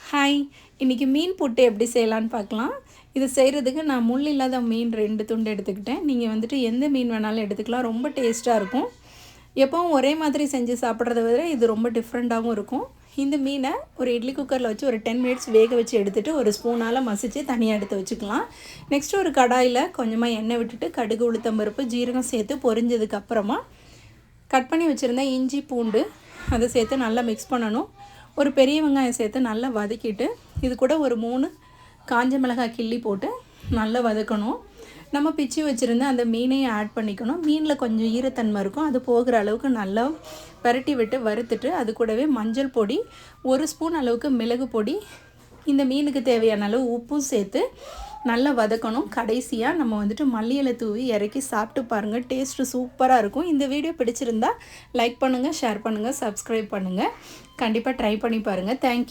Hi, இன்றைக்கி மீன் புட்டு எப்படி செய்யலான்னு பார்க்கலாம். இது செய்கிறதுக்கு நான் முள் இல்லாத மீன் 2 துண்டு எடுத்துக்கிட்டேன். நீங்கள் வந்துட்டு எந்த மீன் வேணாலும் எடுத்துக்கலாம். ரொம்ப டேஸ்ட்டாக இருக்கும். எப்பவும் ஒரே மாதிரி செஞ்சு சாப்பிட்றத விட இது ரொம்ப டிஃப்ரெண்ட்டாகவும் இருக்கும். இந்த மீனை ஒரு இட்லி குக்கரில் வச்சு ஒரு 10 மினிட்ஸ் வேக வச்சு எடுத்துகிட்டு ஒரு ஸ்பூனால் மசித்து தனியாக எடுத்து வச்சுக்கலாம். நெக்ஸ்ட்டு ஒரு கடாயில் கொஞ்சமாக எண்ணெய் விட்டுட்டு கடுகு, உளுத்தம்பருப்பு, ஜீரகம் சேர்த்து பொரிஞ்சதுக்கப்புறமா கட் பண்ணி வச்சுருந்த இஞ்சி, பூண்டு அதை சேர்த்து நல்லா மிக்ஸ் பண்ணணும். ஒரு பெரிய வெங்காயம் சேர்த்து நல்லா வதக்கிட்டு இது கூட ஒரு 3 காஞ்ச மிளகாய் கிள்ளி போட்டு நல்லா வதக்கணும். நம்ம பிச்சு வச்சுருந்த அந்த மீனையும் ஆட் பண்ணிக்கணும். மீனில் கொஞ்சம் ஈரத்தன்மை இருக்கும், அது போகிற அளவுக்கு நல்லா பரட்டி விட்டு வறுத்துட்டு அது கூடவே மஞ்சள் பொடி, 1 ஸ்பூன் அளவுக்கு மிளகு பொடி, இந்த மீனுக்கு தேவையான அளவு உப்பும் சேர்த்து நல்லா வதக்கணும். கடைசியாக நம்ம வந்துட்டு மல்லி இலை தூவி இறக்கி சாப்பிட்டு பாருங்கள். டேஸ்ட்டு சூப்பராக இருக்கும். இந்த வீடியோ பிடிச்சிருந்தா லைக் பண்ணுங்கள், ஷேர் பண்ணுங்கள், சப்ஸ்கிரைப் பண்ணுங்கள். கண்டிப்பாக ட்ரை பண்ணி பாருங்கள். தேங்க்யூ.